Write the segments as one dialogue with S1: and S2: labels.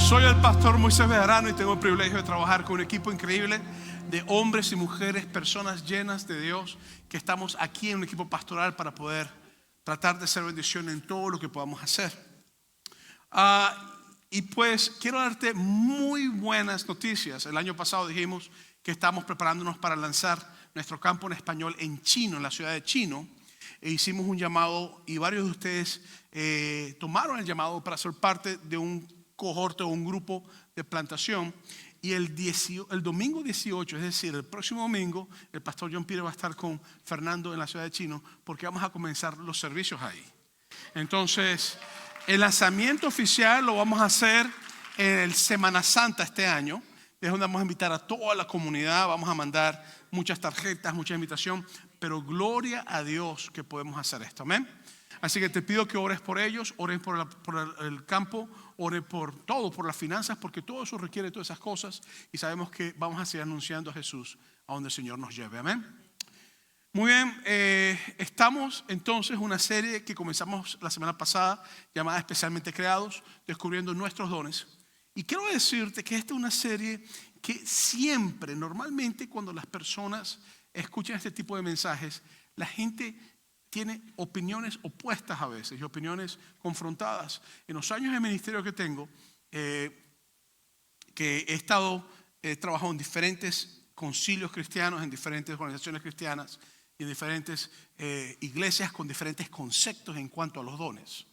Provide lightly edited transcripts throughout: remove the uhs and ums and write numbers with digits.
S1: Soy el pastor Moisés Bejarano y tengo el privilegio de trabajar con un equipo increíble de hombres y mujeres, personas llenas de Dios, que estamos aquí en un equipo pastoral para poder tratar de ser bendición en todo lo que podamos hacer. Y pues quiero darte muy buenas noticias. El año pasado dijimos que estamos preparándonos para lanzar nuestro campo en español en Chino, en la ciudad de Chino. E hicimos un llamado y varios de ustedes tomaron el llamado para ser parte de un cohorte o un grupo de plantación. Y el domingo 18, es decir, el próximo domingo, el pastor John Peter va a estar con Fernando en la ciudad de Chino, porque vamos a comenzar los servicios ahí. Entonces, el lanzamiento oficial lo vamos a hacer en el Semana Santa este año. Es donde vamos a invitar a toda la comunidad, vamos a mandar muchas tarjetas, mucha invitación, pero gloria a Dios que podemos hacer esto, amén. Así que te pido que ores por ellos, ores por el campo, ores por todo, por las finanzas, porque todo eso requiere todas esas cosas y sabemos que vamos a seguir anunciando a Jesús a donde el Señor nos lleve, amén. Muy bien, estamos entonces en una serie que comenzamos la semana pasada llamada Especialmente Creados, descubriendo nuestros dones. Y quiero decirte que esta es una serie que siempre, normalmente cuando las personas escuchan este tipo de mensajes, la gente tiene opiniones opuestas a veces y opiniones confrontadas. En los años de ministerio que tengo, que he estado trabajando en diferentes concilios cristianos, en diferentes organizaciones cristianas y en diferentes iglesias con diferentes conceptos en cuanto a los dones.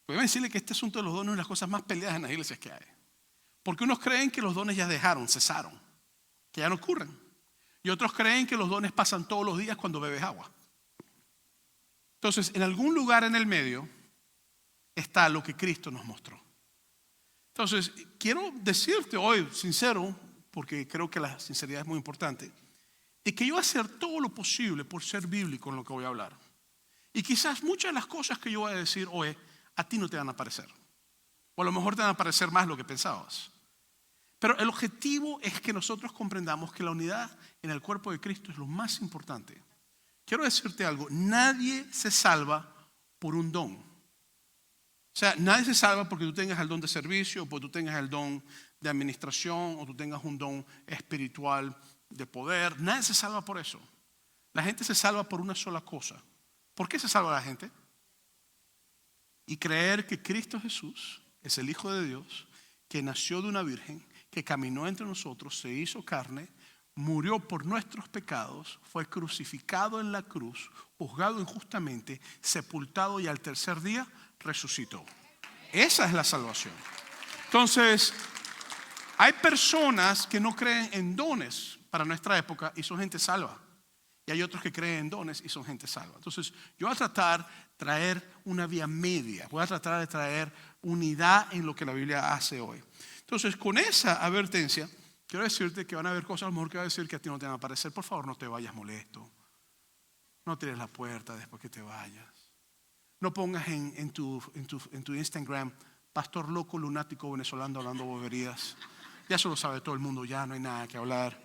S1: Voy a decirle que este asunto de los dones es una de las cosas más peleadas en las iglesias que hay. Porque unos creen que los dones ya cesaron, que ya no ocurren. Y otros creen que los dones pasan todos los días cuando bebes agua. Entonces, en algún lugar en el medio está lo que Cristo nos mostró. Entonces, quiero decirte hoy, sincero, porque creo que la sinceridad es muy importante, de que yo voy a hacer todo lo posible por ser bíblico en lo que voy a hablar. Y quizás muchas de las cosas que yo voy a decir hoy a ti no te van a parecer. O a lo mejor te van a parecer más lo que pensabas. Pero el objetivo es que nosotros comprendamos que la unidad en el cuerpo de Cristo es lo más importante. Quiero decirte algo, nadie se salva por un don. O sea, nadie se salva porque tú tengas el don de servicio, o porque tú tengas el don de administración, o tú tengas un don espiritual de poder. Nadie se salva por eso. La gente se salva por una sola cosa. ¿Por qué se salva la gente? Y creer que Cristo Jesús es el Hijo de Dios, que nació de una virgen, que caminó entre nosotros, se hizo carne, murió por nuestros pecados, fue crucificado en la cruz, juzgado injustamente, sepultado y al tercer día resucitó. Esa es la salvación. Entonces, hay personas que no creen en dones para nuestra época y son gente salva. Y hay otros que creen en dones y son gente salva. Entonces, yo voy a tratar de traer una vía media. Voy a tratar de traer unidad en lo que la Biblia hace hoy. Entonces, con esa advertencia, quiero decirte que van a haber cosas a lo mejor que va a decir que a ti no te van a parecer. Por favor, no te vayas molesto. No tires la puerta después que te vayas. No pongas en tu Instagram, pastor loco, lunático, venezolano hablando boberías. Ya eso lo sabe todo el mundo, ya no hay nada que hablar.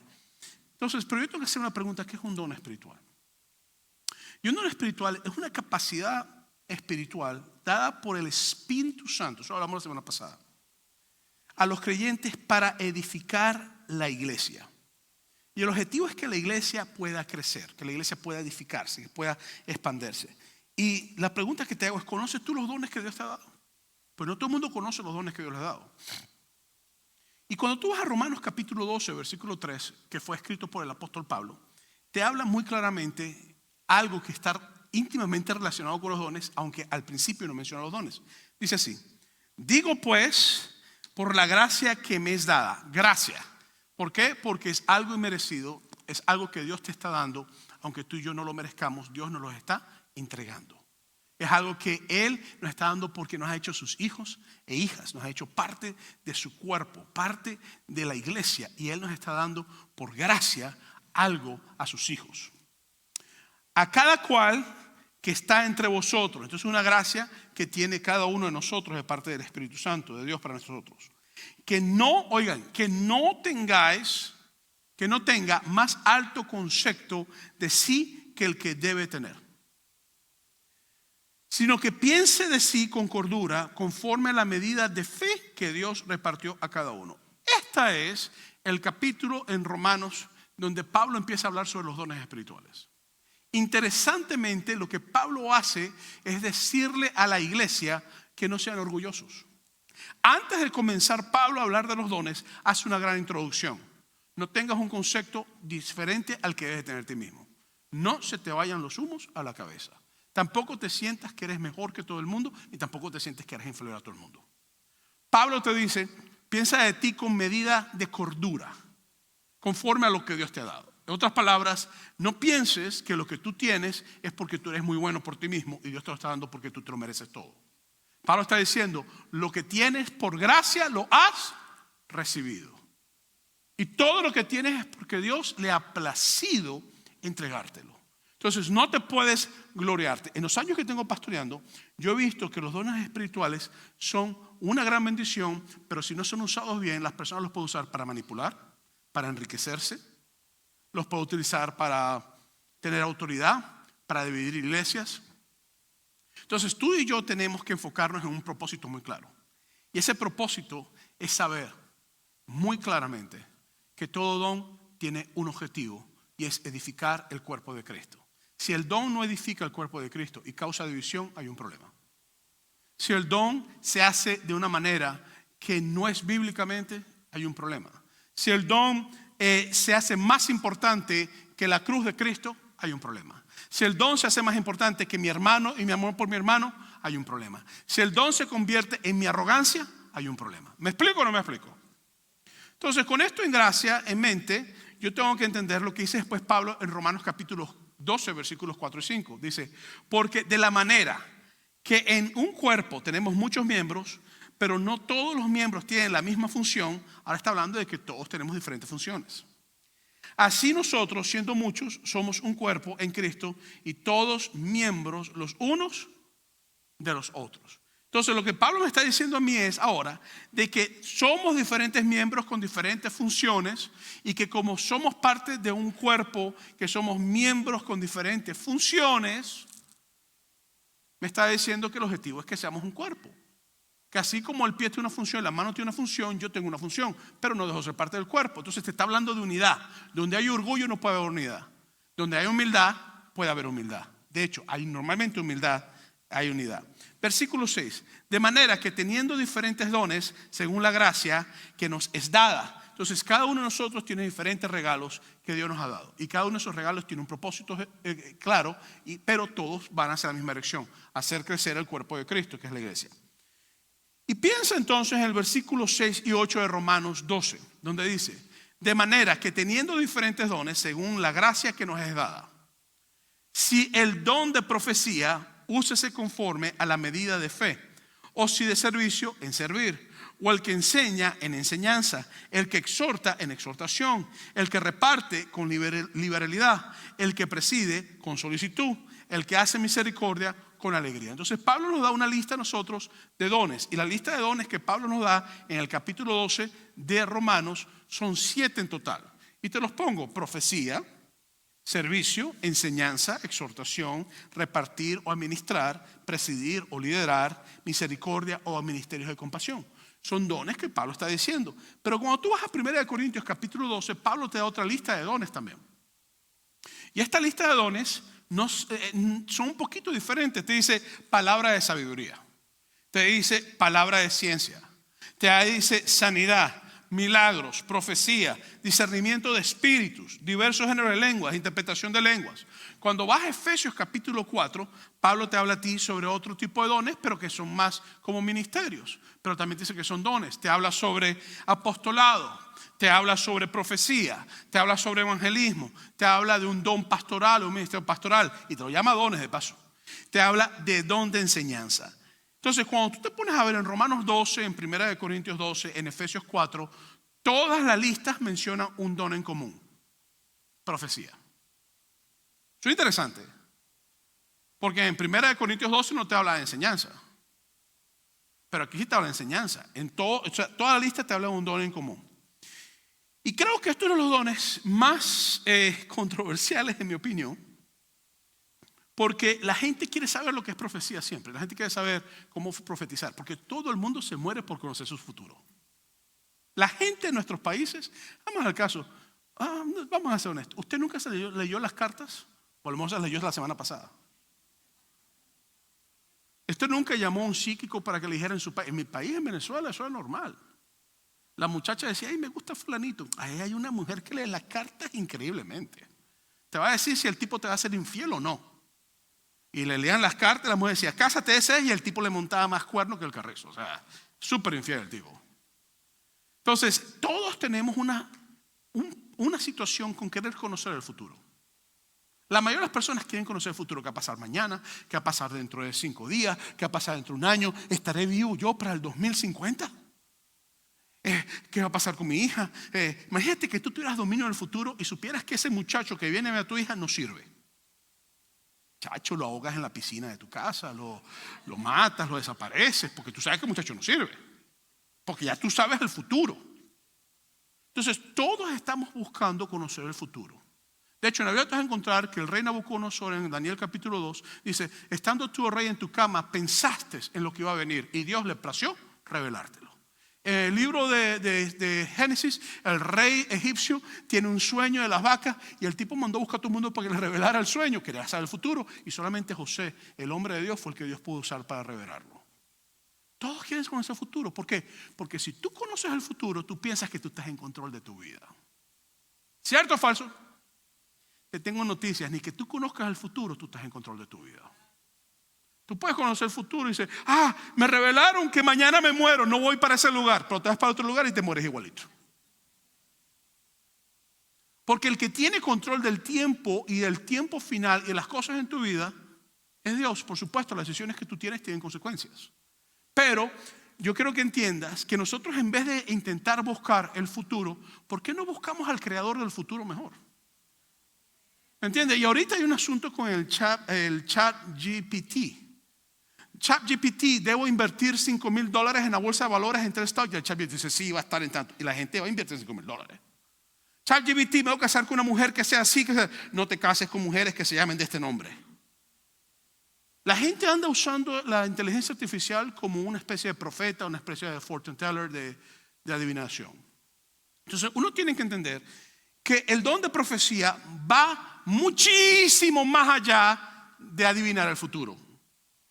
S1: Entonces, pero yo tengo que hacer una pregunta, ¿qué es un don espiritual? Y un don espiritual es una capacidad espiritual dada por el Espíritu Santo. Eso hablamos la semana pasada. A los creyentes para edificar la iglesia. Y el objetivo es que la iglesia pueda crecer, que la iglesia pueda edificarse, que pueda expandirse. Y la pregunta que te hago es, ¿conoces tú los dones que Dios te ha dado? Pues no todo el mundo conoce los dones que Dios le ha dado. Y cuando tú vas a Romanos capítulo 12, versículo 3, que fue escrito por el apóstol Pablo, te habla muy claramente algo que está íntimamente relacionado con los dones, aunque al principio no menciona los dones. Dice así, digo pues, por la gracia que me es dada. Gracia. ¿Por qué? Porque es algo inmerecido, es algo que Dios te está dando, aunque tú y yo no lo merezcamos, Dios nos lo está entregando. Es algo que Él nos está dando porque nos ha hecho sus hijos e hijas, nos ha hecho parte de su cuerpo, parte de la iglesia, y Él nos está dando por gracia algo a sus hijos. A cada cual que está entre vosotros. Entonces, una gracia que tiene cada uno de nosotros de parte del Espíritu Santo, de Dios para nosotros. Que no tenga más alto concepto de sí que el que debe tener, sino que piense de sí con cordura, conforme a la medida de fe que Dios repartió a cada uno. Este es el capítulo en Romanos donde Pablo empieza a hablar sobre los dones espirituales. Interesantemente, lo que Pablo hace es decirle a la iglesia que no sean orgullosos. Antes de comenzar Pablo a hablar de los dones, hace una gran introducción. No tengas un concepto diferente al que debes tener ti mismo. No se te vayan los humos a la cabeza. Tampoco te sientas que eres mejor que todo el mundo, ni tampoco te sientes que eres inferior a todo el mundo. Pablo te dice, piensa de ti con medida de cordura, conforme a lo que Dios te ha dado. En otras palabras, no pienses que lo que tú tienes es porque tú eres muy bueno por ti mismo y Dios te lo está dando porque tú te lo mereces todo. Pablo está diciendo, lo que tienes por gracia lo has recibido. Y todo lo que tienes es porque Dios le ha placido entregártelo. Entonces no te puedes gloriarte. En los años que tengo pastoreando, yo he visto que los dones espirituales son una gran bendición, pero si no son usados bien, las personas los pueden usar para manipular, para enriquecerse, los pueden utilizar para tener autoridad, para dividir iglesias. Entonces tú y yo tenemos que enfocarnos en un propósito muy claro. Y ese propósito es saber muy claramente que todo don tiene un objetivo y es edificar el cuerpo de Cristo. Si el don no edifica el cuerpo de Cristo y causa división, hay un problema. Si el don se hace de una manera que no es bíblicamente, hay un problema. Si el don se hace más importante que la cruz de Cristo, hay un problema. Si el don se hace más importante que mi hermano y mi amor por mi hermano, hay un problema. Si el don se convierte en mi arrogancia, hay un problema. ¿Me explico o no me explico? Entonces, con esto en gracia, en mente, yo tengo que entender lo que dice después Pablo en Romanos capítulo 12, versículos 4 y 5. Dice, porque de la manera que en un cuerpo tenemos muchos miembros, pero no todos los miembros tienen la misma función, ahora está hablando de que todos tenemos diferentes funciones. Así nosotros, siendo muchos, somos un cuerpo en Cristo y todos miembros los unos de los otros. Entonces lo que Pablo me está diciendo a mí es ahora de que somos diferentes miembros con diferentes funciones y que como somos parte de un cuerpo, que somos miembros con diferentes funciones, me está diciendo que el objetivo es que seamos un cuerpo. Que así como el pie tiene una función, la mano tiene una función, yo tengo una función, pero no dejo de ser parte del cuerpo. Entonces te está hablando de unidad. Donde hay orgullo no puede haber unidad. Donde hay humildad, puede haber humildad. De hecho, hay normalmente humildad, hay unidad. Versículo 6. De manera que teniendo diferentes dones, según la gracia que nos es dada. Entonces cada uno de nosotros tiene diferentes regalos que Dios nos ha dado. Y cada uno de esos regalos tiene un propósito claro, pero todos van hacia la misma dirección. Hacer crecer el cuerpo de Cristo, que es la iglesia. Y piensa entonces en el versículo 6 y 8 de Romanos 12, donde dice, de manera que teniendo diferentes dones, según la gracia que nos es dada, si el don de profecía, úsese conforme a la medida de fe, o si de servicio, en servir, o el que enseña, en enseñanza, el que exhorta, en exhortación, el que reparte, con liberalidad, el que preside, con solicitud, el que hace misericordia, con alegría. Entonces Pablo nos da una lista a nosotros de dones, y la lista de dones que Pablo nos da en el capítulo 12 de Romanos son 7 en total, y te los pongo: profecía, servicio, enseñanza, exhortación, repartir o administrar, presidir o liderar, misericordia o ministerios de compasión. Son dones que Pablo está diciendo. Pero cuando tú vas a 1 Corintios capítulo 12, Pablo te da otra lista de dones también. Y esta lista de dones son un poquito diferentes. Te dice palabra de sabiduría, te dice palabra de ciencia, te dice sanidad, milagros, profecía, discernimiento de espíritus, diversos géneros de lenguas, interpretación de lenguas. Cuando vas a Efesios capítulo 4, Pablo te habla a ti sobre otro tipo de dones, pero que son más como ministerios. Pero también te dice que son dones. Te habla sobre apostolado, te habla sobre profecía, te habla sobre evangelismo, te habla de un don pastoral o un ministerio pastoral, y te lo llama dones de paso. Te habla de don de enseñanza. Entonces, cuando tú te pones a ver en Romanos 12, en 1 Corintios 12, en Efesios 4, todas las listas mencionan un don en común: profecía. Eso es interesante, porque en 1 Corintios 12 no te habla de enseñanza, pero aquí sí te habla de enseñanza. Toda la lista te habla de un don en común. Y creo que esto es uno de los dones más controversiales, en mi opinión, Porque la gente quiere saber lo que es profecía siempre. La gente quiere saber cómo profetizar. Porque todo el mundo se muere por conocer su futuro. La gente en nuestros países, vamos al caso, vamos a ser honestos. ¿Usted nunca se leyó las cartas? O a lo mejor se leyó la semana pasada. ¿Usted nunca llamó a un psíquico para que le dijera en su país? En mi país, en Venezuela, eso es normal. La muchacha decía, ay, me gusta fulanito. Ahí hay una mujer que lee las cartas increíblemente. Te va a decir si el tipo te va a ser infiel o no. Y le leían las cartas, la mujer decía, cásate ese, y el tipo le montaba más cuerno que el carrizo. O sea, súper infiel el tipo. Entonces, todos tenemos una situación con querer conocer el futuro. La mayoría de las personas quieren conocer el futuro, qué va a pasar mañana, qué va a pasar dentro de 5 días, qué va a pasar dentro de un año, ¿estaré vivo yo para el 2050? ¿Qué va a pasar con mi hija? Imagínate que tú tuvieras dominio del futuro y supieras que ese muchacho que viene a ver a tu hija no sirve. Chacho, lo ahogas en la piscina de tu casa, lo matas, lo desapareces, porque tú sabes que el muchacho no sirve. Porque ya tú sabes el futuro. Entonces, todos estamos buscando conocer el futuro. De hecho, en la Biblia te vas a encontrar que el rey Nabucodonosor en Daniel capítulo 2 dice, estando tú, rey, en tu cama, pensaste en lo que iba a venir y Dios le plació revelártelo. En el libro de Génesis, el rey egipcio tiene un sueño de las vacas y el tipo mandó a buscar a todo el mundo para que le revelara el sueño, quería saber el futuro, y solamente José, el hombre de Dios, fue el que Dios pudo usar para revelarlo. Todos quieren conocer el futuro. ¿Por qué? Porque si tú conoces el futuro, tú piensas que tú estás en control de tu vida. ¿Cierto o falso? Te tengo noticias, ni que tú conozcas el futuro, tú estás en control de tu vida. Tú puedes conocer el futuro y dices, me revelaron que mañana me muero, no voy para ese lugar, pero te vas para otro lugar y te mueres igualito. Porque el que tiene control del tiempo y del tiempo final y de las cosas en tu vida es Dios. Por supuesto, las decisiones que tú tienes tienen consecuencias. Pero yo quiero que entiendas que nosotros, en vez de intentar buscar el futuro, ¿por qué no buscamos al creador del futuro mejor? ¿Entiendes? Y ahorita hay un asunto con el chat GPT. ChatGPT, debo invertir $5,000 en la bolsa de valores en 3 stocks. Y el ChatGPT dice, sí, va a estar en tanto. Y la gente va a invertir $5,000. ChatGPT, me voy a casar con una mujer que sea así. No te cases con mujeres que se llamen de este nombre. La gente anda usando la inteligencia artificial como una especie de profeta, una especie de fortune teller, de adivinación. Entonces, uno tiene que entender que el don de profecía va muchísimo más allá de adivinar el futuro.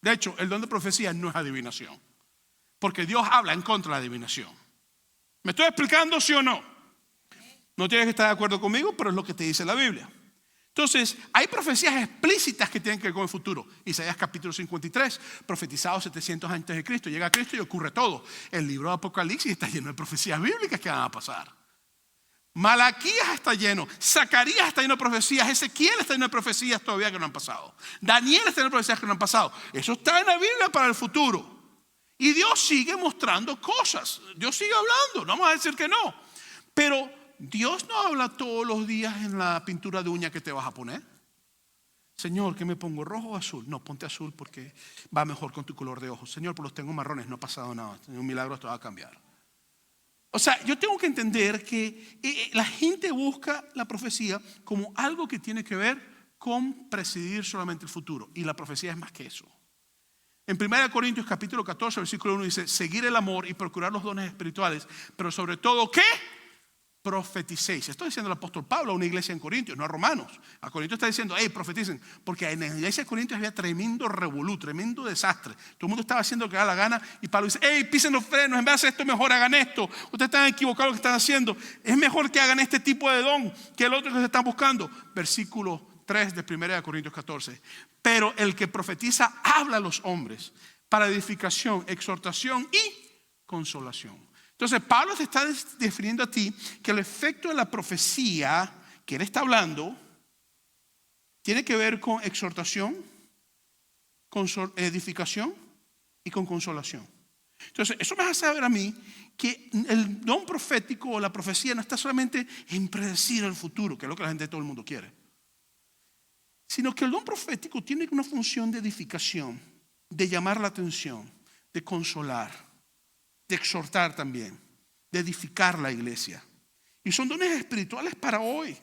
S1: De hecho, el don de profecía no es adivinación, porque Dios habla en contra de la adivinación. ¿Me estoy explicando, sí o no? No tienes que estar de acuerdo conmigo, pero es lo que te dice la Biblia. Entonces, hay profecías explícitas que tienen que ver con el futuro. Isaías capítulo 53, profetizado 700 antes de Cristo. Llega Cristo y ocurre todo. El libro de Apocalipsis está lleno de profecías bíblicas que van a pasar. Malaquías está lleno, Zacarías está lleno de profecías, Ezequiel está lleno de profecías todavía que no han pasado, Daniel está lleno de profecías que no han pasado. Eso está en la Biblia para el futuro. Y Dios sigue mostrando cosas, Dios sigue hablando, no vamos a decir que no. Pero Dios no habla todos los días en la pintura de uña que te vas a poner. Señor, ¿qué me pongo? ¿Rojo o azul? No, ponte azul porque va mejor con tu color de ojos. Señor, pues los tengo marrones, no ha pasado nada, un milagro te va a cambiar. O sea, yo tengo que entender que la gente busca la profecía como algo que tiene que ver con presidir solamente el futuro. Y la profecía es más que eso. En 1 Corintios capítulo 14, versículo 1 dice, seguir el amor y procurar los dones espirituales, pero sobre todo, ¿qué? Profeticéis. Esto diciendo el apóstol Pablo a una iglesia en Corintios, no a Romanos. A Corintios está diciendo, profeticen, porque en la iglesia de Corintios había tremendo revolú, tremendo desastre. Todo el mundo estaba haciendo lo que da la gana y Pablo dice, pisen los frenos, en vez de hacer esto mejor hagan esto. Ustedes están equivocados en lo que están haciendo. Es mejor que hagan este tipo de don que el otro que se están buscando. Versículo 3 de 1 Corintios 14. Pero el que profetiza habla a los hombres para edificación, exhortación y consolación. Entonces Pablo te está definiendo a ti que el efecto de la profecía que él está hablando tiene que ver con exhortación, con edificación y con consolación. Entonces eso me hace saber a mí que el don profético o la profecía no está solamente en predecir el futuro, que es lo que la gente de todo el mundo quiere, sino que el don profético tiene una función de edificación, de llamar la atención, de consolar, de exhortar también, de edificar la iglesia. Y son dones espirituales para hoy.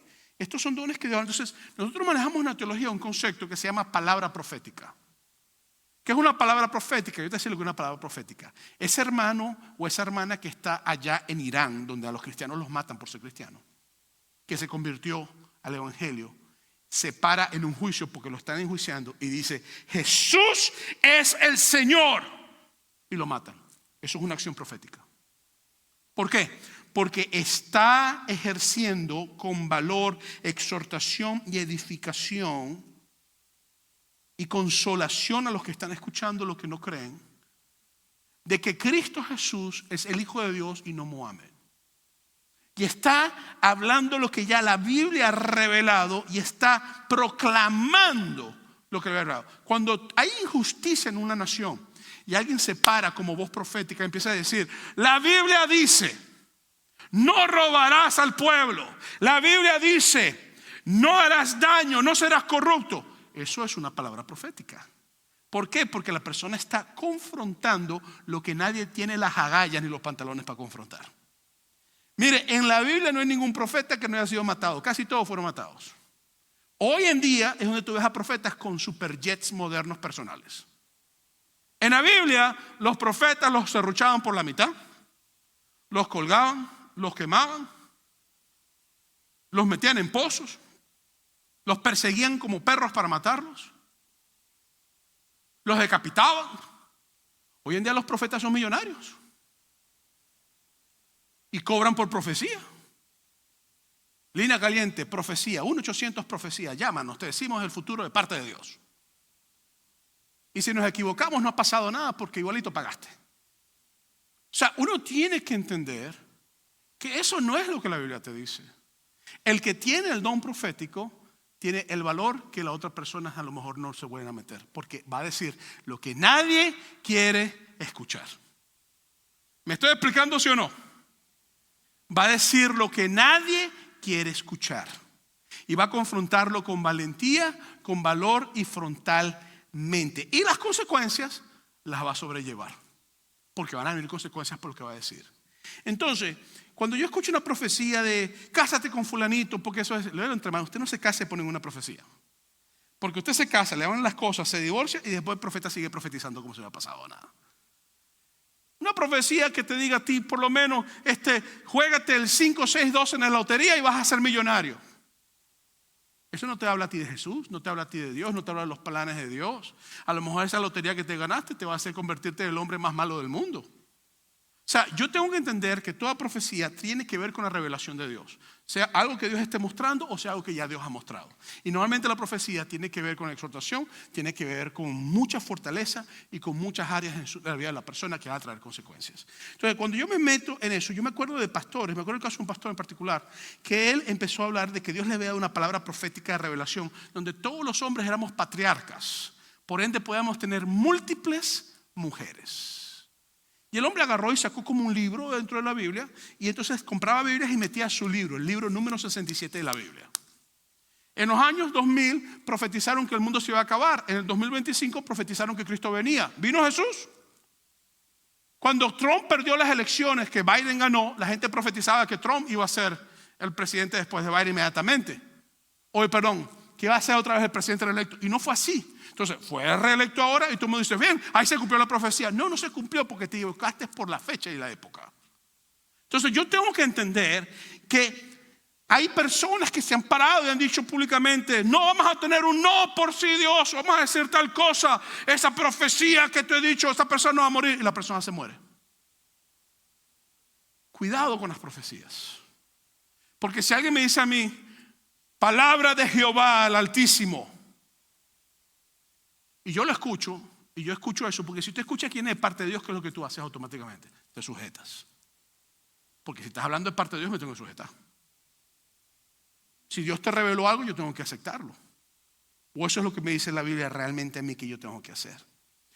S1: Estos son dones que Dios. Entonces, nosotros manejamos una teología, un concepto que se llama palabra profética. ¿Qué es una palabra profética? Yo te decía lo que es una palabra profética. Ese hermano o esa hermana que está allá en Irán, donde a los cristianos los matan por ser cristianos, que se convirtió al evangelio, se para en un juicio porque lo están enjuiciando y dice: Jesús es el Señor, y lo matan. Eso es una acción profética. ¿Por qué? Porque está ejerciendo con valor, exhortación y edificación y consolación a los que están escuchando, los que no creen, de que Cristo Jesús es el Hijo de Dios y no Mohammed. Y está hablando lo que ya la Biblia ha revelado y está proclamando lo que ha revelado. Cuando hay injusticia en una nación y alguien se para como voz profética y empieza a decir: la Biblia dice, no robarás al pueblo. La Biblia dice, no harás daño, no serás corrupto. Eso es una palabra profética. ¿Por qué? Porque la persona está confrontando lo que nadie tiene las agallas ni los pantalones para confrontar. Mire, en la Biblia no hay ningún profeta que no haya sido matado. Casi todos fueron matados. Hoy en día es donde tú ves a profetas con superjets modernos personales. En la Biblia los profetas los serruchaban por la mitad, los colgaban, los quemaban, los metían en pozos, los perseguían como perros para matarlos, los decapitaban. Hoy en día los profetas son millonarios y cobran por profecía. Línea caliente, profecía, 1-800 profecía. Llámanos, te decimos el futuro de parte de Dios. Y si nos equivocamos no ha pasado nada porque igualito pagaste. O sea, uno tiene que entender que eso no es lo que la Biblia te dice. El que tiene el don profético tiene el valor que las otras personas a lo mejor no se pueden meter, porque va a decir lo que nadie quiere escuchar. ¿Me estoy explicando, sí o no? Va a decir lo que nadie quiere escuchar y va a confrontarlo con valentía, con valor y frontalmente. Y las consecuencias las va a sobrellevar, porque van a venir consecuencias por lo que va a decir. Entonces, cuando yo escucho una profecía de cásate con fulanito, porque eso es, le digo entre manos, usted no se casa y pone una profecía. Porque usted se casa, le van las cosas, se divorcia y después el profeta sigue profetizando como si no hubiera pasado nada. Una profecía que te diga a ti, por lo menos, juégate el 5, 6, 12 en la lotería y vas a ser millonario. Eso no te habla a ti de Jesús, no te habla a ti de Dios, no te habla de los planes de Dios. A lo mejor esa lotería que te ganaste te va a hacer convertirte en el hombre más malo del mundo. O sea, yo tengo que entender que toda profecía tiene que ver con la revelación de Dios. Sea algo que Dios esté mostrando o sea algo que ya Dios ha mostrado. Y normalmente la profecía tiene que ver con la exhortación, tiene que ver con mucha fortaleza y con muchas áreas en la vida de la persona que va a traer consecuencias. Entonces, cuando yo me meto en eso, yo me acuerdo de pastores, me acuerdo el caso de un pastor en particular, que él empezó a hablar de que Dios le había dado una palabra profética de revelación, donde todos los hombres éramos patriarcas, por ende podíamos tener múltiples mujeres. Y el hombre agarró y sacó como un libro dentro de la Biblia y entonces compraba Biblias y metía su libro, el libro número 67 de la Biblia. En los años 2000 profetizaron que el mundo se iba a acabar. En el 2025 profetizaron que Cristo venía. ¿Vino Jesús? Cuando Trump perdió las elecciones, que Biden ganó, la gente profetizaba que Trump iba a ser el presidente después de Biden inmediatamente. Que iba a ser otra vez el presidente reelecto. Y no fue así. Entonces fue reelecto ahora y todo el mundo dice, bien, ahí se cumplió la profecía. No, no se cumplió porque te equivocaste por la fecha y la época. Entonces yo tengo que entender que hay personas que se han parado y han dicho públicamente, no vamos a tener un no por sí Dios, vamos a decir tal cosa, esa profecía que te he dicho, esa persona no va a morir y la persona se muere. Cuidado con las profecías. Porque si alguien me dice a mí, palabra de Jehová al Altísimo, y yo lo escucho, y yo escucho eso, porque si usted escucha quién es parte de Dios, ¿qué es lo que tú haces automáticamente? Te sujetas. Porque si estás hablando de parte de Dios, me tengo que sujetar. Si Dios te reveló algo, yo tengo que aceptarlo. O eso es lo que me dice la Biblia realmente a mí que yo tengo que hacer.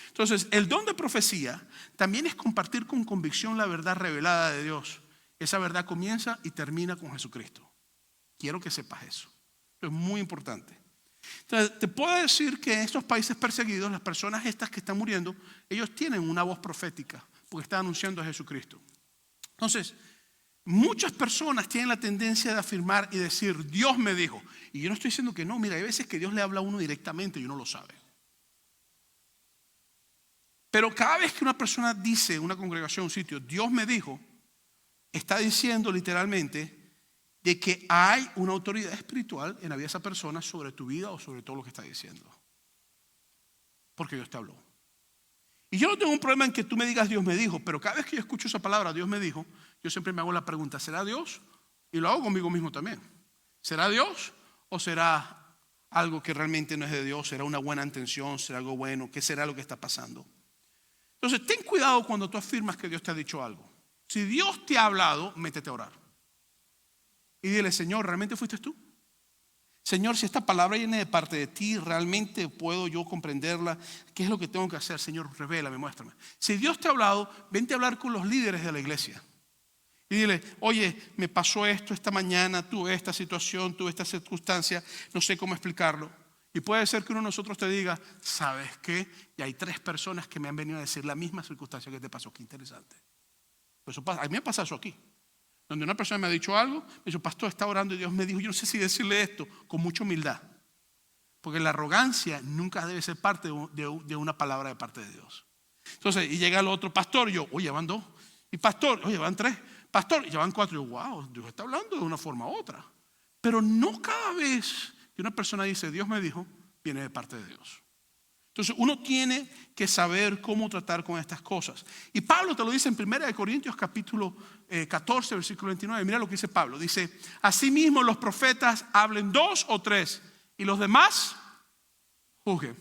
S1: Entonces, el don de profecía también es compartir con convicción la verdad revelada de Dios. Esa verdad comienza y termina con Jesucristo. Quiero que sepas eso. Esto es muy importante. Entonces, te puedo decir que en estos países perseguidos, las personas estas que están muriendo, ellos tienen una voz profética porque están anunciando a Jesucristo. Entonces, Muchas personas tienen la tendencia de afirmar y decir, Dios me dijo. Y yo no estoy diciendo que no. Mira, hay veces que Dios le habla a uno directamente y uno lo sabe. Pero cada vez que una persona dice en una congregación, un sitio, Dios me dijo, está diciendo literalmente de que hay una autoridad espiritual en la vida de esa persona sobre tu vida o sobre todo lo que está diciendo. Porque Dios te habló. Y yo no tengo un problema en que tú me digas Dios me dijo, pero cada vez que yo escucho esa palabra, Dios me dijo, yo siempre me hago la pregunta, ¿será Dios? Y lo hago conmigo mismo también. ¿Será Dios o será algo que realmente no es de Dios? ¿Será una buena intención? ¿Será algo bueno? ¿Qué será lo que está pasando? Entonces, ten cuidado cuando tú afirmas que Dios te ha dicho algo. Si Dios te ha hablado, métete a orar. Y dile, Señor, ¿realmente fuiste tú? Señor, si esta palabra viene de parte de ti, ¿realmente puedo yo comprenderla? ¿Qué es lo que tengo que hacer? Señor, revélame, muéstrame. Si Dios te ha hablado, vente a hablar con los líderes de la iglesia. Y dile, oye, me pasó esto esta mañana, tuve esta situación, tuve esta circunstancia, no sé cómo explicarlo. Y puede ser que uno de nosotros te diga, ¿sabes qué? Y hay 3 personas que me han venido a decir la misma circunstancia que te pasó. Qué interesante. Eso pasa. A mí me pasa eso aquí. Donde una persona me ha dicho algo, me dijo, pastor, está orando y Dios me dijo, yo no sé si decirle esto con mucha humildad. Porque la arrogancia nunca debe ser parte de una palabra de parte de Dios. Entonces, y llega el otro pastor, y yo, oye, van 2. Y pastor, oye, van 3. Pastor, ya van 4. Y yo, wow, Dios está hablando de una forma u otra. Pero no cada vez que una persona dice, Dios me dijo, viene de parte de Dios. Entonces uno tiene que saber cómo tratar con estas cosas. Y Pablo te lo dice en 1 Corintios capítulo 14, versículo 29. Mira lo que dice Pablo. Dice, asimismo los profetas hablen 2 o 3 y los demás juzguen.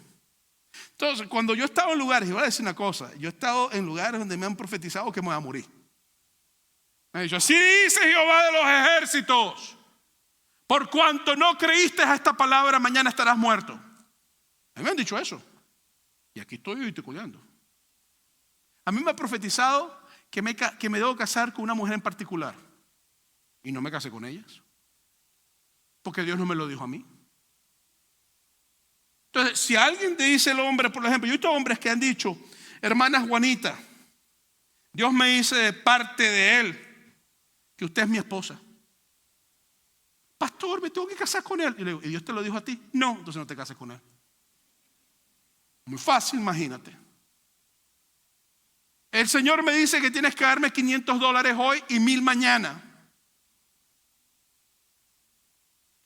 S1: Entonces cuando yo he estado en lugares, y voy a decir una cosa, yo he estado en lugares donde me han profetizado que me voy a morir. Me han dicho, así dice Jehová de los ejércitos, por cuanto no creíste a esta palabra, mañana estarás muerto. A mí me han dicho eso. Y aquí estoy colgando. A mí me ha profetizado que me debo casar con una mujer en particular. Y no me casé con ellas. Porque Dios no me lo dijo a mí. Entonces, si alguien te dice el hombre, por ejemplo, yo he visto hombres que han dicho, hermana Juanita, Dios me dice de parte de él que usted es mi esposa. Pastor, me tengo que casar con él. Y le digo, ¿y Dios te lo dijo a ti? No, entonces no te cases con él. Muy fácil, imagínate. El Señor me dice que tienes que darme $500 hoy y 1,000 mañana.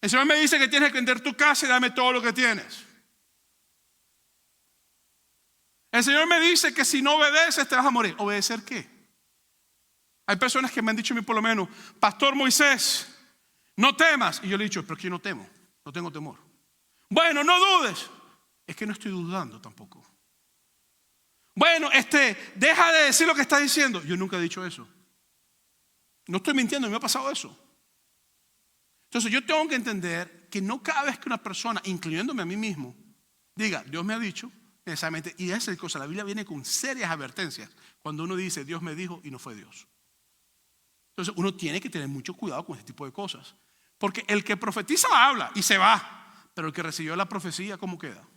S1: El Señor me dice que tienes que vender tu casa y dame todo lo que tienes. El Señor me dice que si no obedeces te vas a morir. ¿Obedecer qué? Hay personas que me han dicho a mí por lo menos, Pastor Moisés, no temas. Y yo le he dicho, pero que yo no temo, no tengo temor. Bueno, no dudes. Es que no estoy dudando tampoco. Bueno, deja de decir lo que estás diciendo. Yo nunca he dicho eso. No estoy mintiendo, me ha pasado eso. Entonces yo tengo que entender que no cada vez que una persona, incluyéndome a mí mismo, diga, Dios me ha dicho, necesariamente, y esa es cosa, la Biblia viene con serias advertencias cuando uno dice, Dios me dijo y no fue Dios. Entonces uno tiene que tener mucho cuidado con este tipo de cosas. Porque el que profetiza habla y se va, pero el que recibió la profecía, ¿cómo queda?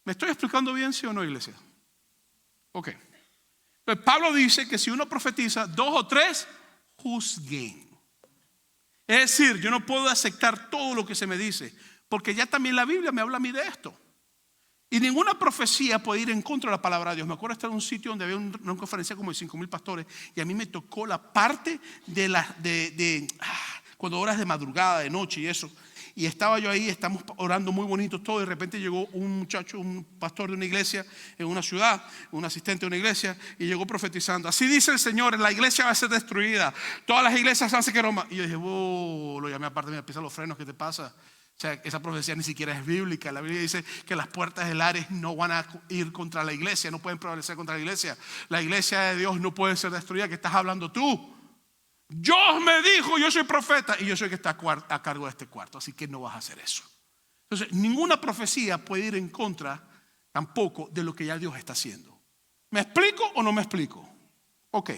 S1: ¿Me estoy explicando bien, sí o no, iglesia? Ok. Entonces, Pablo dice que si uno profetiza, 2 o 3 juzguen. Es decir, yo no puedo aceptar todo lo que se me dice, porque ya también la Biblia me habla a mí de esto. Y ninguna profecía puede ir en contra de la palabra de Dios. Me acuerdo estar en un sitio donde había una conferencia como de 5,000 pastores y a mí me tocó la parte de cuando horas de madrugada, de noche y eso. Y estaba yo ahí, estamos orando muy bonitos todo. Y de repente llegó un muchacho, un pastor de una iglesia en una ciudad, un asistente de una iglesia, y llegó profetizando. Así dice el Señor, la iglesia va a ser destruida. Todas las iglesias van a ser que Roma. Y yo dije, lo llamé aparte, me pisa los frenos, ¿qué te pasa? O sea, esa profecía ni siquiera es bíblica. La Biblia dice que las puertas del Hades no van a ir contra la iglesia, no pueden prevalecer contra la iglesia. La iglesia de Dios no puede ser destruida. ¿Qué estás hablando tú? Dios me dijo, yo soy profeta y yo soy el que está a cargo de este cuarto, así que no vas a hacer eso. Entonces, ninguna profecía puede ir en contra tampoco de lo que ya Dios está haciendo. ¿Me explico o no me explico? Ok.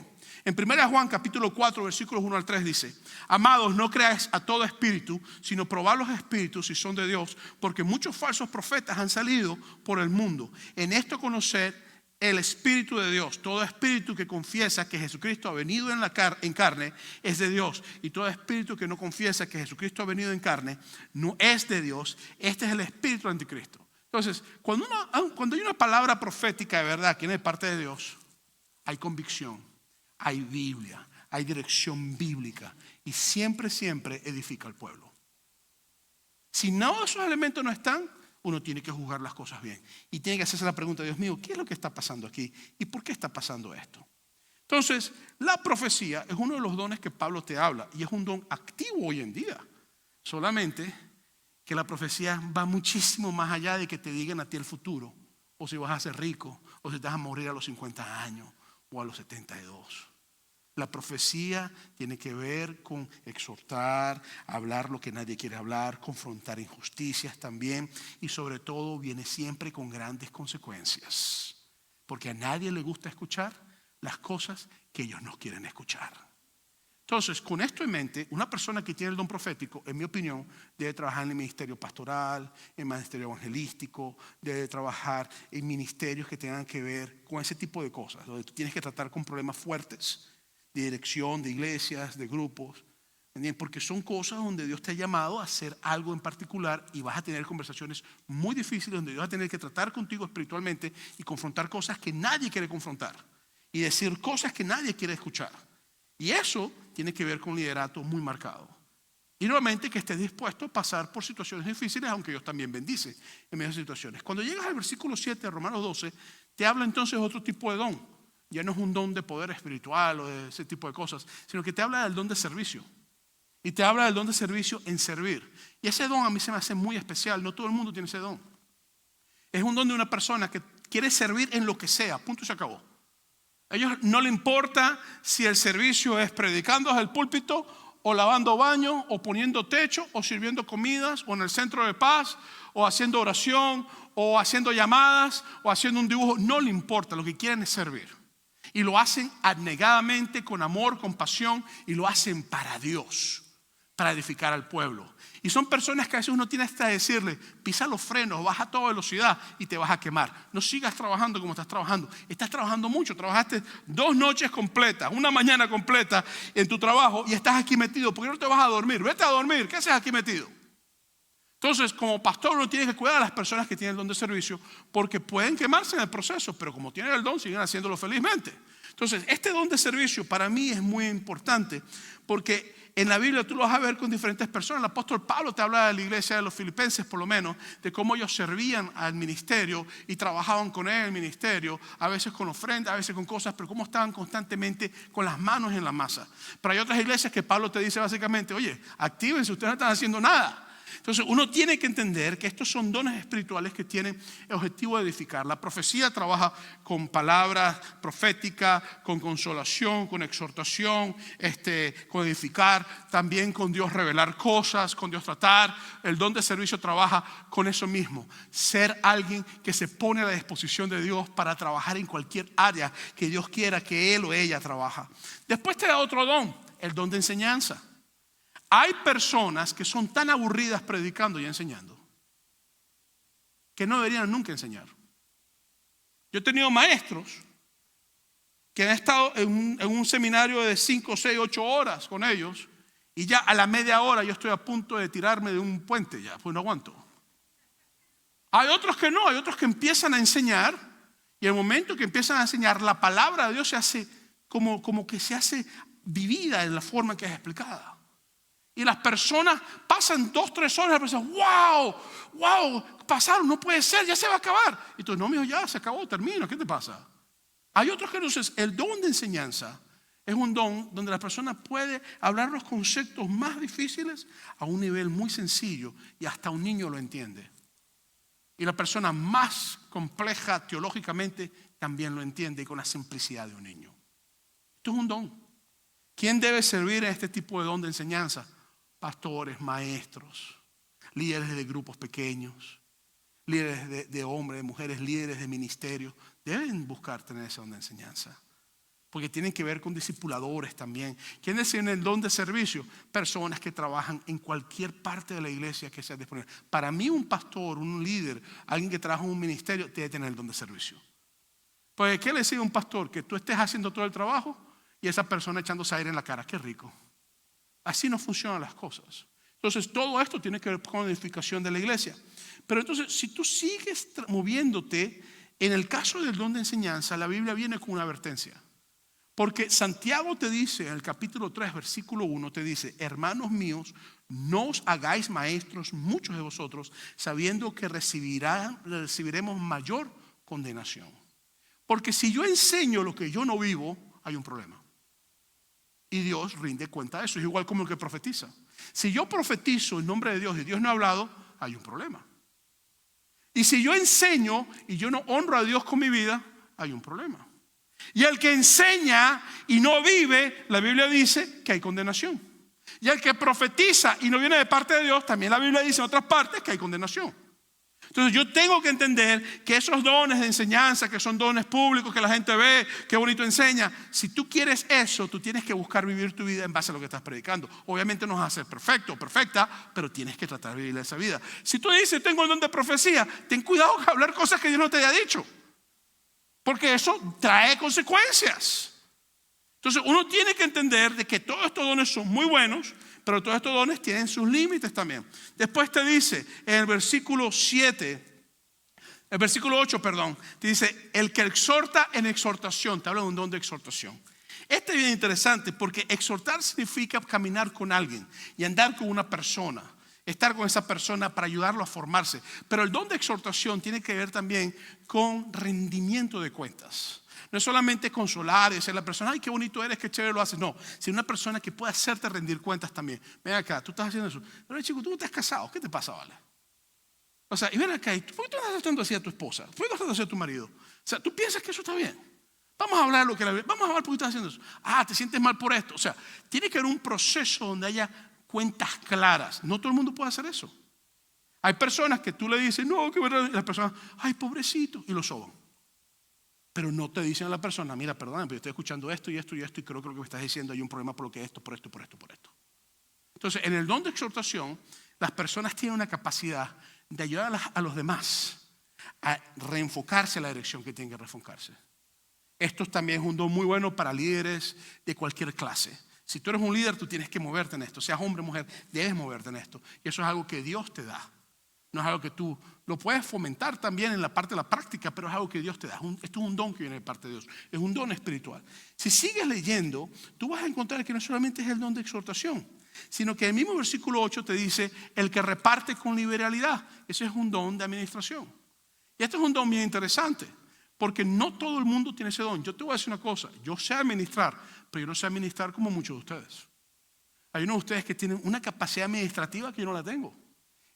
S1: En 1 Juan capítulo 4 versículos 1 al 3 dice, amados, no creáis a todo espíritu, sino probad los espíritus si son de Dios, porque muchos falsos profetas han salido por el mundo. En esto conocer el Espíritu de Dios. Todo espíritu que confiesa que Jesucristo ha venido en carne es de Dios. Y todo espíritu que no confiesa que Jesucristo ha venido en carne no es de Dios. Este es el espíritu del anticristo. Entonces, cuando hay una palabra profética de verdad que viene de parte de Dios, hay convicción, hay Biblia, hay dirección bíblica y siempre edifica al pueblo. Si no, esos elementos no están, uno tiene que juzgar las cosas bien y tiene que hacerse la pregunta: Dios mío, ¿qué es lo que está pasando aquí? ¿Y por qué está pasando esto? Entonces, la profecía es uno de los dones que Pablo te habla y es un don activo hoy en día. Solamente que la profecía va muchísimo más allá de que te digan a ti el futuro, o si vas a ser rico, o si te vas a morir a los 50 años o a los 72. La profecía tiene que ver con exhortar, hablar lo que nadie quiere hablar, confrontar injusticias también, y sobre todo viene siempre con grandes consecuencias, porque a nadie le gusta escuchar las cosas que ellos no quieren escuchar. Entonces, con esto en mente, una persona que tiene el don profético, en mi opinión, debe trabajar en el ministerio pastoral, en el ministerio evangelístico, debe trabajar en ministerios que tengan que ver con ese tipo de cosas, donde tú tienes que tratar con problemas fuertes de dirección, de iglesias, de grupos, porque son cosas donde Dios te ha llamado a hacer algo en particular y vas a tener conversaciones muy difíciles donde Dios va a tener que tratar contigo espiritualmente y confrontar cosas que nadie quiere confrontar y decir cosas que nadie quiere escuchar. Y eso tiene que ver con un liderato muy marcado. Y nuevamente que estés dispuesto a pasar por situaciones difíciles, aunque Dios también bendice en medio de situaciones. Cuando llegas al versículo 7 de Romanos 12, te habla entonces de otro tipo de don. Ya no es un don de poder espiritual o de ese tipo de cosas, sino que te habla del don de servicio. Y te habla del don de servicio en servir. Y ese don a mí se me hace muy especial. No todo el mundo tiene ese don. Es un don de una persona que quiere servir en lo que sea. Punto y se acabó. A ellos no le importa si el servicio es predicando desde el púlpito, o lavando baños, o poniendo techo, o sirviendo comidas, o en el centro de paz, o haciendo oración, o haciendo llamadas, o haciendo un dibujo. No le importa, lo que quieren es servir. Y lo hacen abnegadamente, con amor, con pasión, y lo hacen para Dios, para edificar al pueblo. Y son personas que a veces uno tiene hasta decirle: pisa los frenos, baja a toda velocidad y te vas a quemar. No sigas trabajando como estás trabajando. Estás trabajando mucho, trabajaste 2 noches completas, una mañana completa en tu trabajo y estás aquí metido. ¿Por qué no te vas a dormir? Vete a dormir, ¿qué haces aquí metido? Entonces, como pastor, uno tiene que cuidar a las personas que tienen el don de servicio, porque pueden quemarse en el proceso, pero como tienen el don, siguen haciéndolo felizmente. Entonces, este don de servicio para mí es muy importante, porque en la Biblia tú lo vas a ver con diferentes personas. El apóstol Pablo te habla de la iglesia de los filipenses, por lo menos, de cómo ellos servían al ministerio y trabajaban con él en el ministerio, a veces con ofrendas, a veces con cosas, pero cómo estaban constantemente con las manos en la masa. Pero hay otras iglesias que Pablo te dice básicamente: oye, actívense, ustedes no están haciendo nada. Entonces uno tiene que entender que estos son dones espirituales que tienen el objetivo de edificar. La profecía trabaja con palabras proféticas, con consolación, con exhortación, con edificar, también con Dios revelar cosas, con Dios tratar. El don de servicio trabaja con eso mismo, ser alguien que se pone a la disposición de Dios para trabajar en cualquier área que Dios quiera que él o ella trabaja. Después te da otro don, el don de enseñanza. Hay personas que son tan aburridas predicando y enseñando que no deberían nunca enseñar. Yo he tenido maestros que han estado en un seminario de 5, 6, 8 horas con ellos, y ya a la media hora yo estoy a punto de tirarme de un puente, ya, pues no aguanto. Hay otros que no, hay otros que empiezan a enseñar, y el momento que empiezan a enseñar, la palabra de Dios se hace como que se hace vivida en la forma en que es explicada. Y las personas pasan 2, 3 horas y piensan: wow, pasaron, no puede ser, ya se va a acabar. Y tú: no, mijo, ya se acabó, termina, ¿qué te pasa? Hay otros que entonces, el don de enseñanza es un don donde la persona puede hablar los conceptos más difíciles a un nivel muy sencillo y hasta un niño lo entiende. Y la persona más compleja teológicamente también lo entiende, y con la simplicidad de un niño. Esto es un don. ¿Quién debe servir en este tipo de don de enseñanza? Pastores, maestros, líderes de grupos pequeños, líderes de hombres, de mujeres, líderes de ministerio. Deben buscar tener ese don de enseñanza, porque tienen que ver con discipuladores también. ¿Quiénes tienen el don de servicio? Personas que trabajan en cualquier parte de la iglesia que sea disponible. Para mí, un pastor, un líder, alguien que trabaja en un ministerio, debe tener el don de servicio. Pues, ¿qué le decía a un pastor? Que tú estés haciendo todo el trabajo y esa persona echándose aire en la cara. Qué rico. Así no funcionan las cosas. Entonces, todo esto tiene que ver con la edificación de la iglesia. Pero entonces, si tú sigues moviéndote, en el caso del don de enseñanza, la Biblia viene con una advertencia. Porque Santiago te dice, en el capítulo 3, versículo 1, te dice: hermanos míos, no os hagáis maestros muchos de vosotros, sabiendo que recibiremos mayor condenación. Porque si yo enseño lo que yo no vivo, hay un problema. Y Dios rinde cuenta de eso. Es igual como el que profetiza. Si yo profetizo en nombre de Dios y Dios no ha hablado, hay un problema. Y si yo enseño y yo no honro a Dios con mi vida, hay un problema. Y el que enseña y no vive, la Biblia dice que hay condenación. Y el que profetiza y no viene de parte de Dios, también la Biblia dice en otras partes que hay condenación. Entonces yo tengo que entender que esos dones de enseñanza, que son dones públicos, que la gente ve, qué bonito enseña, si tú quieres eso, tú tienes que buscar vivir tu vida en base a lo que estás predicando. Obviamente no vas a ser perfecto o perfecta, pero tienes que tratar de vivir esa vida. Si tú dices, tengo el don de profecía, ten cuidado de hablar cosas que Dios no te haya dicho, porque eso trae consecuencias. Entonces uno tiene que entender de que todos estos dones son muy buenos, pero todos estos dones tienen sus límites también. Después te dice en el versículo 8, te dice: el que exhorta en exhortación. Te habla de un don de exhortación. Este es bien interesante porque exhortar significa caminar con alguien y andar con una persona, estar con esa persona para ayudarlo a formarse. Pero el don de exhortación tiene que ver también con rendimiento de cuentas. No es solamente consolar y decirle a la persona: ay, qué bonito eres, qué chévere lo haces. No, sino una persona que pueda hacerte rendir cuentas también. Ven acá, tú estás haciendo eso. Pero chico, tú no te has casado, ¿qué te pasa, vale? O sea, y ven acá, ¿por qué tú estás tratando así a tu esposa? ¿Por qué tú estás tratando así a tu marido? O sea, tú piensas que eso está bien. Vamos a hablar de lo que vamos a hablar por qué estás haciendo eso. Ah, te sientes mal por esto. O sea, tiene que haber un proceso donde haya cuentas claras. No todo el mundo puede hacer eso. Hay personas que tú le dices: no, que verdad. Y las personas: ay, pobrecito, y lo soban. Pero no te dicen a la persona: mira, perdóname, pero yo estoy escuchando esto y esto y esto, y creo que lo que me estás diciendo hay un problema por lo que esto, por esto, por esto, por esto. Entonces, en el don de exhortación, las personas tienen una capacidad de ayudar a los demás a reenfocarse a la dirección que tienen que reenfocarse. Esto también es un don muy bueno para líderes de cualquier clase. Si tú eres un líder, tú tienes que moverte en esto. Seas hombre o mujer, debes moverte en esto. Y eso es algo que Dios te da. No es algo que tú lo puedes fomentar también en la parte de la práctica, pero es algo que Dios te da. Esto es un don que viene de parte de Dios. Es un don espiritual. Si sigues leyendo, tú vas a encontrar que no solamente es el don de exhortación, sino que el mismo versículo 8 te dice: el que reparte con liberalidad. Ese es un don de administración. Y este es un don bien interesante, porque no todo el mundo tiene ese don. Yo te voy a decir una cosa: yo sé administrar, pero yo no sé administrar como muchos de ustedes. Hay unos de ustedes que tienen una capacidad administrativa que yo no la tengo.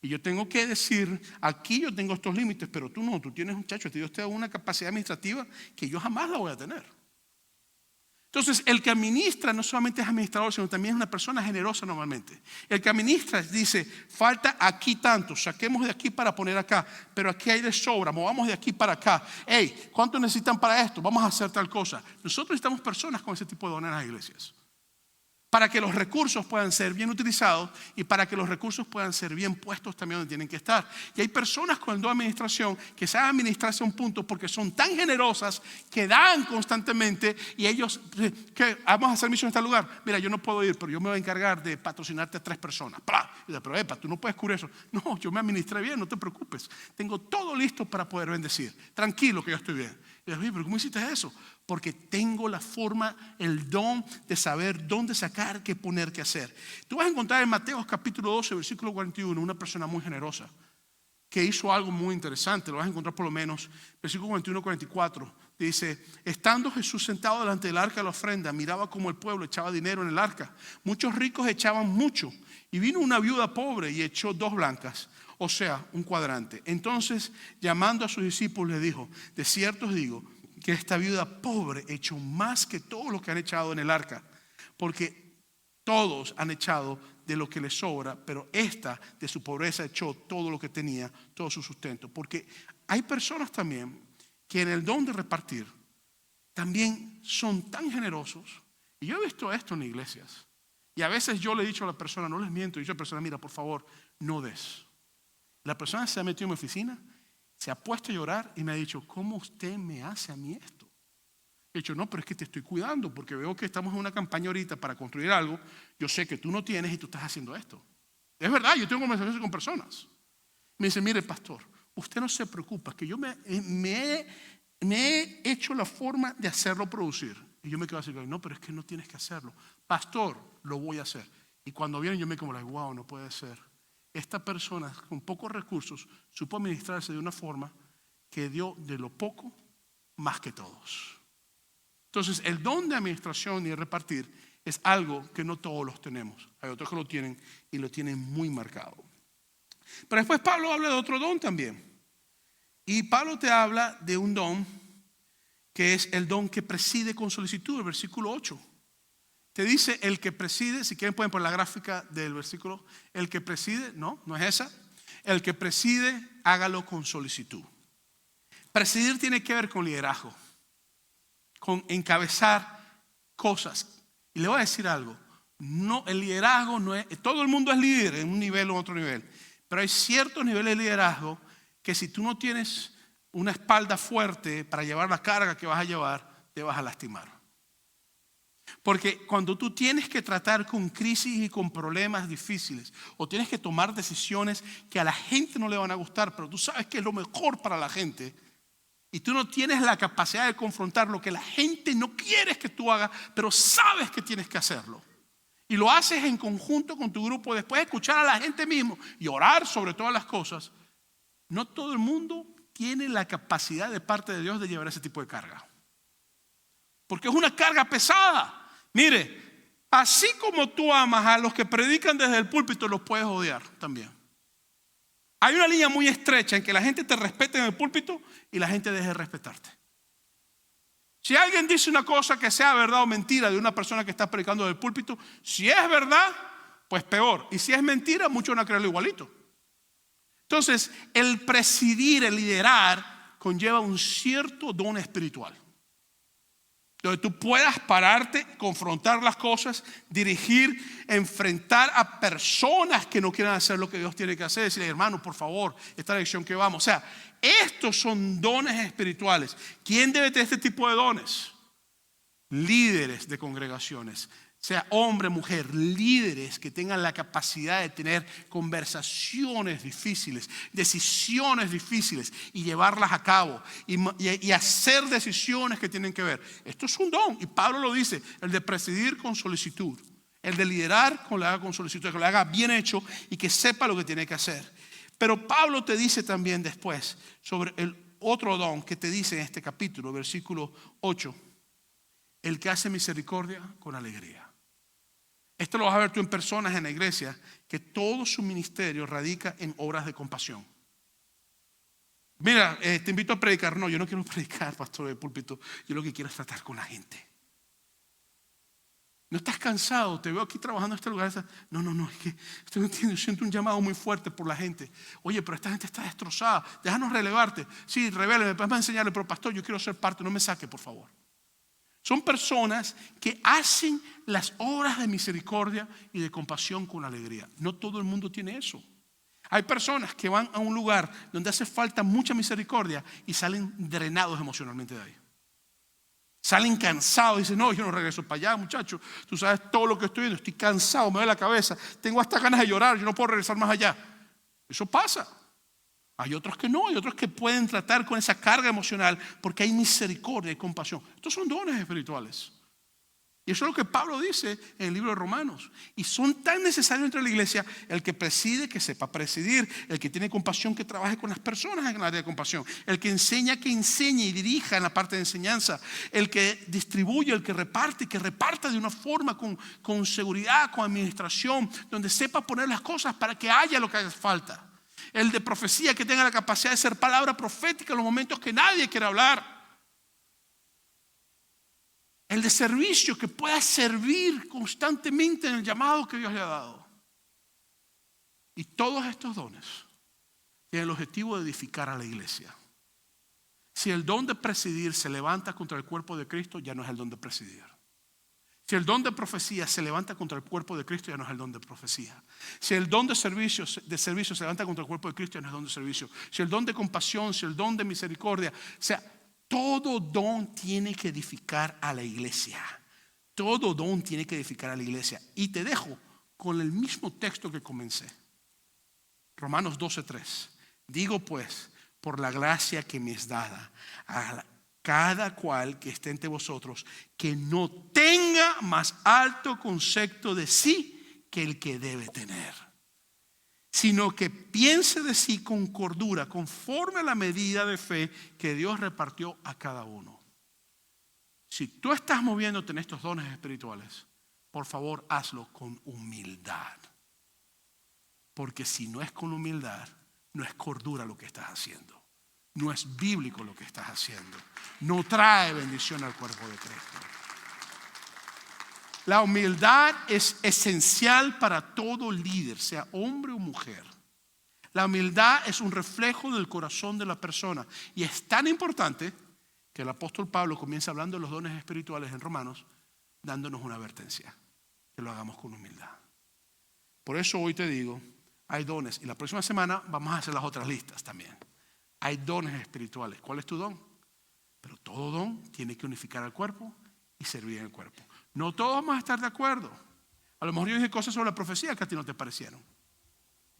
S1: Y yo tengo que decir: aquí yo tengo estos límites, pero tú no, tú tienes, muchacho, Dios te da una capacidad administrativa que yo jamás la voy a tener. Entonces, el que administra no solamente es administrador, sino también es una persona generosa normalmente. El que administra dice: falta aquí tanto, saquemos de aquí para poner acá, pero aquí hay de sobra, movamos de aquí para acá. Hey, ¿cuánto necesitan para esto? Vamos a hacer tal cosa. Nosotros necesitamos personas con ese tipo de dones en las iglesias, para que los recursos puedan ser bien utilizados y para que los recursos puedan ser bien puestos también donde tienen que estar. Y hay personas con el don de administración que saben administrarse a un punto porque son tan generosas que dan constantemente, y ellos, ¿qué? Vamos a hacer misión en este lugar. Mira, yo no puedo ir, pero yo me voy a encargar de patrocinarte a 3 personas. Y dice: pero tú no puedes cubrir eso. No, yo me administré bien, no te preocupes. Tengo todo listo para poder bendecir. Tranquilo que yo estoy bien. Y dice: pero ¿cómo hiciste eso? Porque tengo la forma, el don de saber dónde sacar, qué poner, qué hacer. Tú vas a encontrar en Mateo capítulo 12, versículo 41, una persona muy generosa que hizo algo muy interesante. Lo vas a encontrar por lo menos, versículo 41, 44. Dice: estando Jesús sentado delante del arca de la ofrenda, miraba como el pueblo echaba dinero en el arca. Muchos ricos echaban mucho. Y vino una viuda pobre y echó 2 blancas, o sea, un cuadrante. Entonces, llamando a sus discípulos, le dijo: de cierto os digo que esta viuda pobre echó más que todos los que han echado en el arca, porque todos han echado de lo que les sobra, pero esta de su pobreza echó todo lo que tenía, todo su sustento. Porque hay personas también que en el don de repartir también son tan generosos. Y yo he visto esto en iglesias, y a veces yo le he dicho a la persona, no les miento, y yo a la persona: mira, por favor, no des. La persona se ha metido en mi oficina, se ha puesto a llorar y me ha dicho: ¿cómo usted me hace a mí esto? He dicho, no, pero es que te estoy cuidando porque veo que estamos en una campaña ahorita para construir algo. Yo sé que tú no tienes y tú estás haciendo esto. Es verdad, yo tengo conversaciones con personas. Me dice, mire, pastor, usted no se preocupa, que yo me he hecho la forma de hacerlo producir. Y yo me quedo así, no, pero es que no tienes que hacerlo. Pastor, lo voy a hacer. Y cuando vienen yo me quedo, wow, no puede ser. Esta persona con pocos recursos supo administrarse de una forma que dio de lo poco más que todos. Entonces, el don de administración y de repartir es algo que no todos los tenemos. Hay otros que lo tienen y lo tienen muy marcado. Pero después Pablo habla de otro don también. Y Pablo te habla de un don que es el don que preside con solicitud, el versículo 8. Te dice el que preside, si quieren pueden poner la gráfica del versículo, el que preside, no es esa. El que preside, hágalo con solicitud. Presidir tiene que ver con liderazgo, con encabezar cosas. Y le voy a decir algo, no, el liderazgo no es, todo el mundo es líder en un nivel o en otro nivel. Pero hay ciertos niveles de liderazgo que si tú no tienes una espalda fuerte para llevar la carga que vas a llevar, te vas a lastimar. Porque cuando tú tienes que tratar con crisis y con problemas difíciles, o tienes que tomar decisiones que a la gente no le van a gustar, pero tú sabes que es lo mejor para la gente, y tú no tienes la capacidad de confrontar lo que la gente no quiere que tú hagas, pero sabes que tienes que hacerlo. Y lo haces en conjunto con tu grupo, después de escuchar a la gente mismo y orar sobre todas las cosas. No todo el mundo tiene la capacidad de parte de Dios de llevar ese tipo de carga. Porque es una carga pesada. Mire, así como tú amas a los que predican desde el púlpito, los puedes odiar también. Hay una línea muy estrecha en que la gente te respete en el púlpito y la gente deje de respetarte. Si alguien dice una cosa que sea verdad o mentira de una persona que está predicando del púlpito, si es verdad, pues peor. Y si es mentira, muchos van a creerlo igualito. Entonces, el presidir, el liderar, conlleva un cierto don espiritual. Donde tú puedas pararte, confrontar las cosas, dirigir, enfrentar a personas que no quieran hacer lo que Dios tiene que hacer. Decirle, hermano, por favor, esta lección que vamos. O sea, estos son dones espirituales. ¿Quién debe tener este tipo de dones? Líderes de congregaciones. Sea hombre, mujer, líderes que tengan la capacidad de tener conversaciones difíciles, decisiones difíciles y llevarlas a cabo y hacer decisiones que tienen que ver. Esto es un don y Pablo lo dice, el de presidir con solicitud, el de liderar lo haga con solicitud, que lo haga bien hecho y que sepa lo que tiene que hacer. Pero Pablo te dice también después sobre el otro don que te dice en este capítulo, versículo 8, el que hace misericordia con alegría. Esto lo vas a ver tú en personas en la iglesia que todo su ministerio radica en obras de compasión. Mira, te invito a predicar. No, yo no quiero predicar, pastor, del púlpito. Yo lo que quiero es tratar con la gente. No estás cansado, te veo aquí trabajando en este lugar. No, es que usted no entiende, yo siento un llamado muy fuerte por la gente. Oye, pero esta gente está destrozada, déjanos relevarte. Sí, revéleme, vas a enseñarle, pero pastor, yo quiero ser parte, no me saque, por favor. Son personas que hacen las obras de misericordia y de compasión con alegría. No todo el mundo tiene eso. Hay personas que van a un lugar donde hace falta mucha misericordia y salen drenados emocionalmente de ahí. Salen cansados y dicen, no, yo no regreso para allá, muchacho. Tú sabes todo lo que estoy viendo, estoy cansado, me duele la cabeza. Tengo hasta ganas de llorar, yo no puedo regresar más allá. Eso pasa. Hay otros que no, hay otros que pueden tratar con esa carga emocional porque hay misericordia y compasión. Estos son dones espirituales. Y eso es lo que Pablo dice en el libro de Romanos. Y son tan necesarios entre la iglesia, el que preside, que sepa presidir, el que tiene compasión, que trabaje con las personas en el área de compasión, el que enseñe y dirija en la parte de enseñanza, el que distribuye, el que reparte, que reparta de una forma con seguridad, con administración, donde sepa poner las cosas para que haya lo que haga falta. El de profecía, que tenga la capacidad de ser palabra profética en los momentos que nadie quiere hablar. El de servicio, que pueda servir constantemente en el llamado que Dios le ha dado. Y todos estos dones tienen el objetivo de edificar a la iglesia. Si el don de presidir se levanta contra el cuerpo de Cristo, ya no es el don de presidir. Si el don de profecía se levanta contra el cuerpo de Cristo, ya no es el don de profecía. Si el don de servicio se levanta contra el cuerpo de Cristo, ya no es el don de servicio. Si el don de compasión, si el don de misericordia, o sea, Todo don tiene que edificar a la iglesia. Todo don tiene que edificar a la iglesia. Y te dejo con el mismo texto que comencé. Romanos 12:3. Digo pues, por la gracia que me es dada, a cada cual que esté entre vosotros, que no tenga más alto concepto de sí que el que debe tener, sino que piense de sí con cordura, conforme a la medida de fe que Dios repartió a cada uno. Si tú estás moviéndote en estos dones espirituales, por favor hazlo con humildad. Porque si no es con humildad, no es cordura lo que estás haciendo. No es bíblico lo que estás haciendo. No trae bendición al cuerpo de Cristo. La humildad es esencial para todo líder, sea hombre o mujer. La humildad es un reflejo del corazón de la persona. Y es tan importante que el apóstol Pablo comienza hablando de los dones espirituales en Romanos, dándonos una advertencia, que lo hagamos con humildad. Por eso hoy te digo, hay dones. Y la próxima semana vamos a hacer las otras listas también. Hay dones espirituales. ¿Cuál es tu don? Pero todo don tiene que unificar al cuerpo y servir en el cuerpo. No todos vamos a estar de acuerdo. A lo mejor yo dije cosas sobre la profecía que a ti no te parecieron.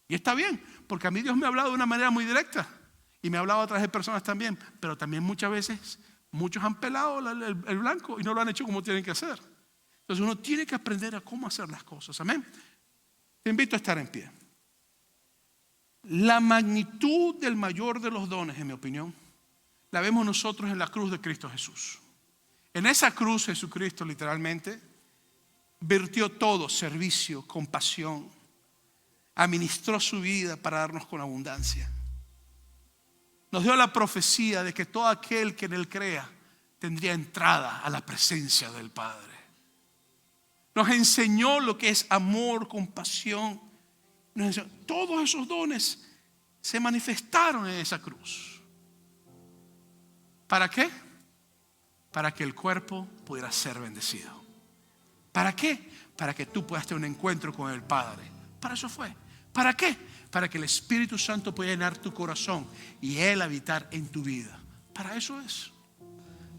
S1: Y está bien, porque a mí Dios me ha hablado de una manera muy directa. Y me ha hablado a través de personas también. Pero también muchas veces, muchos han pelado el blanco y no lo han hecho como tienen que hacer. Entonces uno tiene que aprender a cómo hacer las cosas. Amén. Te invito a estar en pie. La magnitud del mayor de los dones, en mi opinión, la vemos nosotros en la cruz de Cristo Jesús. En esa cruz Jesucristo literalmente vertió todo, servicio, compasión, administró su vida para darnos con abundancia. Nos dio la profecía de que todo aquel que en él crea tendría entrada a la presencia del Padre. Nos enseñó lo que es amor, compasión. Todos esos dones se manifestaron en esa cruz. ¿Para qué? Para que el cuerpo pudiera ser bendecido. ¿Para qué? Para que tú puedas tener un encuentro con el Padre. Para eso fue. ¿Para qué? Para que el Espíritu Santo pueda llenar tu corazón y Él habitar en tu vida. Para eso es.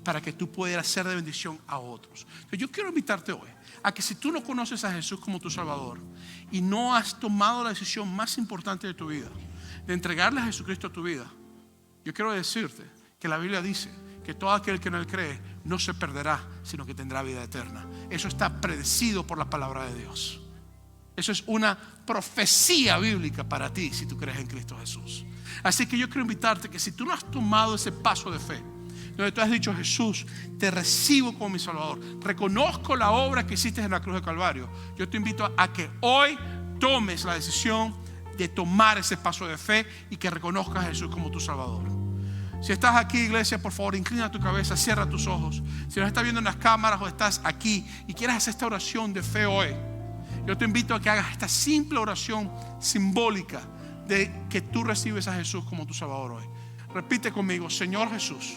S1: Para que tú pudieras ser de bendición a otros. Entonces yo quiero invitarte hoy a que si tú no conoces a Jesús como tu Salvador y no has tomado la decisión más importante de tu vida, de entregarle a Jesucristo a tu vida, yo quiero decirte que la Biblia dice que todo aquel que en él cree no se perderá, sino que tendrá vida eterna. Eso está predecido por la palabra de Dios. Eso es una profecía bíblica para ti si tú crees en Cristo Jesús. Así que yo quiero invitarte que si tú no has tomado ese paso de fe, donde tú has dicho: Jesús, te recibo como mi Salvador, reconozco la obra que hiciste en la cruz de Calvario, yo te invito a que hoy tomes la decisión de tomar ese paso de fe y que reconozcas a Jesús como tu Salvador. Si estás aquí, iglesia, por favor, inclina tu cabeza, cierra tus ojos. Si nos estás viendo en las cámaras o estás aquí y quieres hacer esta oración de fe hoy, yo te invito a que hagas esta simple oración simbólica de que tú recibes a Jesús como tu Salvador hoy. Repite conmigo: Señor Jesús,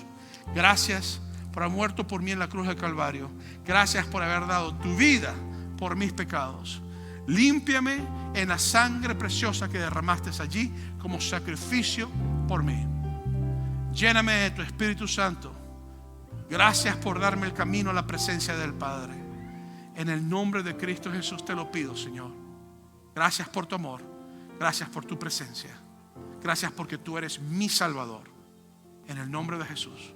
S1: gracias por haber muerto por mí en la cruz del Calvario. Gracias por haber dado tu vida por mis pecados. Límpiame en la sangre preciosa que derramaste allí como sacrificio por mí. Lléname de tu Espíritu Santo. Gracias por darme el camino a la presencia del Padre. En el nombre de Cristo Jesús te lo pido, Señor. Gracias por tu amor. Gracias por tu presencia. Gracias porque tú eres mi Salvador. En el nombre de Jesús.